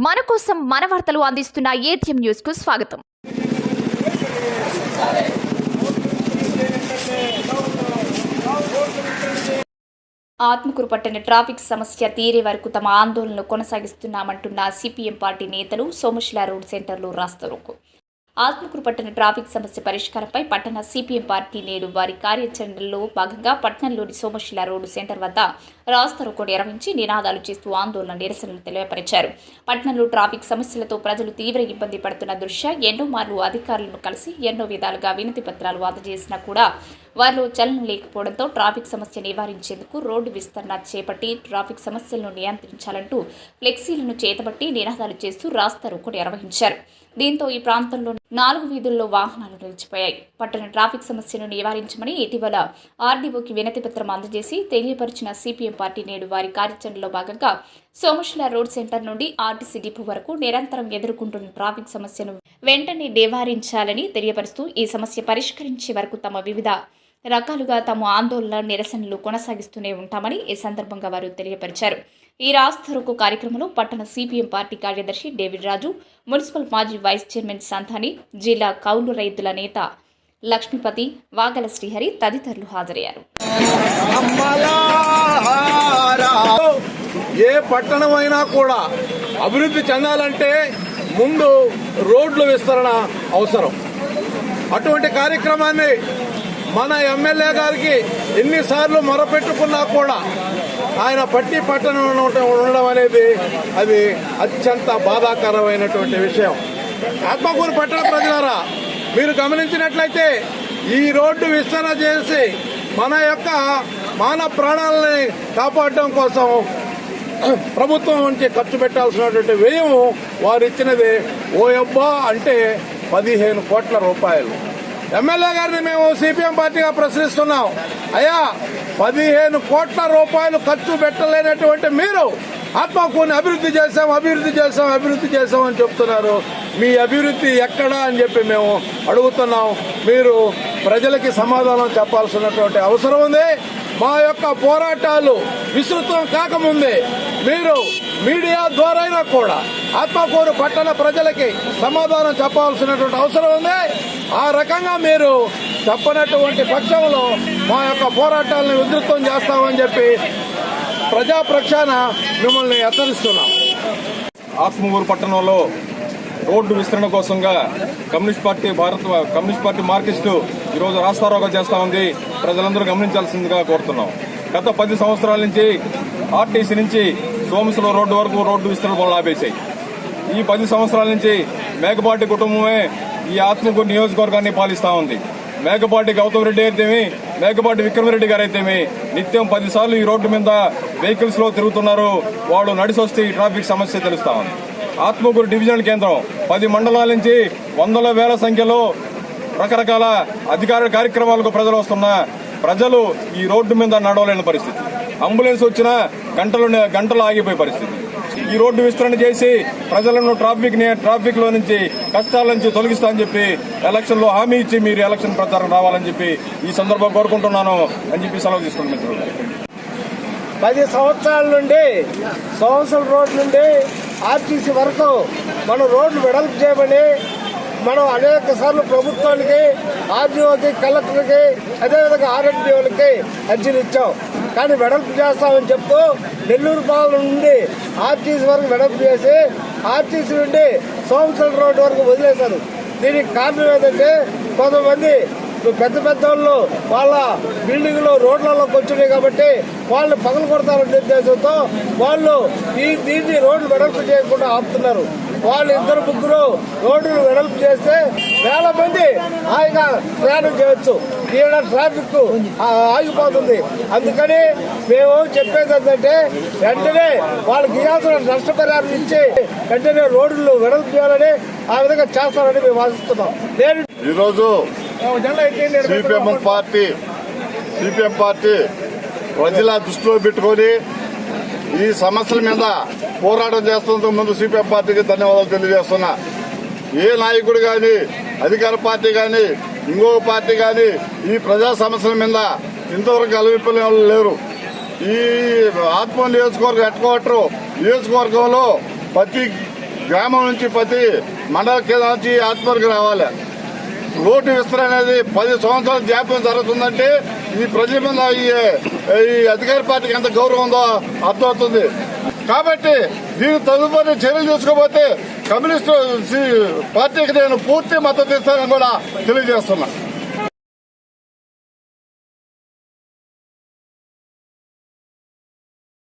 మన కోసం మన వార్తలు అందిస్తున్న ఏటీఎం న్యూస్ కు స్వాగతం. ఆత్మకూరు పట్టణ ట్రాఫిక్ సమస్య తీరే వరకు తమ ఆందోళనలు కొనసాగిస్తున్నామంటున్న సిపిఎం పార్టీ నేతలు సోమశిల రోడ్ సెంటర్లో రాస్తారోకో. ఆత్మకూరు పట్టణ ట్రాఫిక్ సమస్య పరిష్కారంపై పట్టణ సిపిఎం పార్టీ నేడు వారి కార్యాచరణలో భాగంగా పట్టణంలోని సోమశిల రోడ్డు సెంటర్ వద్ద రాస్తారోకో నిర్వహించి నినాదాలు చేస్తూ ఆందోళన నిరసనలు తెలియపరిచారు. పట్టణంలో ట్రాఫిక్ సమస్యలతో ప్రజలు తీవ్ర ఇబ్బంది పడుతున్న దృష్ట్యా ఎన్నో మార్లు అధికారులను కలిసి ఎన్నో విధాలుగా వినతి పత్రాలు అందజేసినా కూడా వారిలో చలనం లేకపోవడంతో ట్రాఫిక్ సమస్య నివారించేందుకు రోడ్డు విస్తరణ చేపట్టి ట్రాఫిక్ సమస్యలను నియంత్రించాలంటూ ఫ్లెక్సీలను చేతబట్టి నినాదాలు చేస్తూ రాస్తారోకో నిర్వహించారు. దీంతో ఈ ప్రాంతంలో 4 వీధుల్లో వాహనాలు నిలిచిపోయాయి. పట్టణ ట్రాఫిక్ సమస్యను నివారించమని ఇటీవల ఆర్డీఓకి వినతి పత్రం అందజేసి తెలియపరిచిన సిపిఎం పార్టీ నేడు వారి కార్యాచరణలో భాగంగా సోమశిల రోడ్ సెంటర్ నుండి ఆర్టీసీ డిపో వరకు నిరంతరం ఎదుర్కొంటున్న ట్రాఫిక్ సమస్యను వెంటనే నివారించాలని తెలియపరుస్తూ ఈ సమస్య పరిష్కరించే వరకు తమ వివిధ రకాలుగా తమ ఆందోళన నిరసనలు కొనసాగిస్తూనే ఉంటామని ఈ సందర్భంగా వారు తెలియపరిచారు. ఈ రాస్తారోకో కార్యక్రమంలో పట్టణ సిపిఎం పార్టీ కార్యదర్శి డేవిడ్ రాజు, మున్సిపల్ మాజీ వైస్ చైర్మన్ సంతాని, జిల్లా కౌలు రైతుల నేత లక్ష్మీపతి, వాగల శ్రీహరి తదితరులు హాజరయ్యారు. ఏ పట్టణమైనా కూడా అభివృద్ధి చెందాలంటే ముందు రోడ్లు విస్తరణ అవసరం. అటువంటి కార్యక్రమాన్ని మన ఎమ్మెల్యే గారికి ఎన్నిసార్లు మొరపెట్టుకున్నా కూడా ఆయన పట్టణం ఉండడం అనేది అది అత్యంత బాధాకరమైనటువంటి విషయం. ఆత్మకూరు పట్టణ ప్రజలారా, మీరు గమనించినట్లయితే ఈ రోడ్డు విస్తరణ చేసి మన యొక్క మానవ ప్రాణాలని కాపాడడం కోసం ప్రభుత్వం నుంచి ఖర్చు పెట్టాల్సినటువంటి వ్యయం వారు ఇచ్చినది ఓయబ్బా అంటే 15 కోట్ల రూపాయలు. ఎమ్మెల్యే గారిని మేము సిపిఎం పార్టీగా ప్రశ్నిస్తున్నాం. అయ్యా, 15 కోట్ల రూపాయలు ఖర్చు పెట్టలేనటువంటి మీరు ఆత్మకూరుని అభివృద్ధి చేశాం అని చెప్తున్నారు. మీ అభివృద్ధి ఎక్కడా అని చెప్పి మేము అడుగుతున్నాం. మీరు ప్రజలకి సమాధానం చెప్పాల్సినటువంటి అవసరం ఉంది. మా యొక్క పోరాటాలు విస్తృతం కాకముందే మీరు మీడియా ద్వారా కూడా ఆత్మకూరు పట్టణ ప్రజలకి సమాధానం చెప్పాల్సినటువంటి అవసరం ఉంది. ఆ రకంగా మీరు చెప్పనటువంటి పక్షంలో మా యొక్క పోరాటాలను విస్తృతం చేస్తామని చెప్పి ప్రజాప్రక్షాన మిమ్మల్ని హెచ్చరిస్తున్నాం. ఆత్మకూరు పట్టణంలో రోడ్డు విస్తరణ కోసంగా కమ్యూనిస్ట్ పార్టీ మార్క్సిస్టు ఈరోజు రాస్తారోకో చేస్తా ఉంది. ప్రజలందరూ గమనించాల్సిందిగా కోరుతున్నాం. గత 10 సంవత్సరాల నుంచి ఆర్టీసీ నుంచి సోమశిల రోడ్డు వరకు రోడ్డు విస్తరణ పనులు ఆపేశాయి. ఈ 10 సంవత్సరాల నుంచి మేకపాటి కుటుంబమే ఈ ఆత్మకూరు నియోజకవర్గాన్ని పాలిస్తా ఉంది. మేకపాటి గౌతమ్ రెడ్డి అయితేమి, మేకపాటి విక్రమరెడ్డి గారు అయితేమి నిత్యం 10 సార్లు ఈ రోడ్డు మీద వెహికల్స్ లో తిరుగుతున్నారు. వాళ్ళు నడిసొస్తే ఈ ట్రాఫిక్ సమస్య తెలుస్తా ఉంది. ఆత్మకూరు డివిజనల్ కేంద్రం 10 మండలాల నుంచి వందల వేల సంఖ్యలో రకరకాల అధికార కార్యక్రమాలకు ప్రజలు వస్తున్నా ప్రజలు ఈ రోడ్డు మీద నడవలేని పరిస్థితి. అంబులెన్స్ వచ్చినా గంటలు ఆగిపోయే పరిస్థితి. ఈ రోడ్డు విస్తరణ చేసి ప్రజలను ట్రాఫిక్ లో నుంచి కష్టాల నుంచి తొలగిస్తా అని చెప్పి ఎలక్షన్ లో హామీ ఇచ్చి మీరు ఎలక్షన్ ప్రచారం రావాలని చెప్పి ఈ సందర్భం కోరుకుంటున్నాను అని చెప్పి సెలవు తీసుకుంటున్నాను. 10 సంవత్సరాల నుండి సోమశిల రోడ్ నుండి ఆర్టీసీ వరకు మనం రోడ్లు వెడల్పు చేయమని మనం అనేక సార్లు ప్రభుత్వానికి, ఆర్డీఓకి, కలెక్టర్కి, అదేవిధంగా ఆర్ఎండ్బీఓలకి అర్జీలు ఇచ్చాం. కానీ వెడల్పు చేస్తామని చెప్తూ నెల్లూరు పాలన నుండి ఆర్టీసీ వరకు వెడల్పు చేసి ఆర్టీసీ నుండి సోమశిల రోడ్డు వరకు వదిలేశారు. దీనికి కారణం ఏంటంటే కొంతమంది పెద్ద వాళ్ళు వాళ్ళ బిల్డింగ్లు రోడ్లలోకి వచ్చినాయి కాబట్టి వాళ్ళు పగలు కొడతారనే ఉద్దేశంతో వాళ్ళు దీన్ని రోడ్లు వెడల్పు చేయకుండా ఆపుతున్నారు. వాళ్ళు 2-3 రోడ్లు వెడల్పు చేస్తే వేల మంది హాయిగా ప్రయాణం చేయొచ్చు. ఈడ ట్రాఫిక్ ఆగిపోతుంది. అందుకని మేము చెప్పేది ఏంటంటే వెంటనే వాళ్ళకి ఇవ్వాల్సిన నష్టపరిహారం ఇచ్చి వెంటనే రోడ్లు వెడల్పు చేయాలని ఆ విధంగా చేస్తారని మేము ఆశిస్తున్నాం. ఈరోజు సిపిఎం పార్టీ ప్రజల దృష్టిలో పెట్టుకొని ఈ సమస్యల మీద పోరాటం చేస్తున్నందుకు ముందు సిపిఎం పార్టీకి ధన్యవాదాలు తెలియజేస్తున్నా. ఏ నాయకుడు గాని, అధికార పార్టీ గాని, ఇంకో పార్టీ గాని ఈ ప్రజా సమస్యల మీద ఇంతవరకు అలవిప్పని వాళ్ళు లేరు. ఈ ఆత్మ నియోజకవర్గంలో ప్రతి గ్రామం నుంచి ప్రతి మండల కేంద్రం నుంచి ఆత్మకి రావాలి. రోడ్డు విస్తరణ అనేది 10 సంవత్సరాల జాప్యం జరుగుతుందంటే ఈ ప్రజల మీద ఈ అధికార పార్టీకి ఎంత గౌరవం ఉందో అర్థమవుతుంది. కాబట్టి దీని తదుపరి చర్యలు తీసుకోకపోతే కమ్యూనిస్టు పార్టీకి నేను పూర్తి మద్దతు ఇస్తానని కూడా తెలియజేస్తున్నా.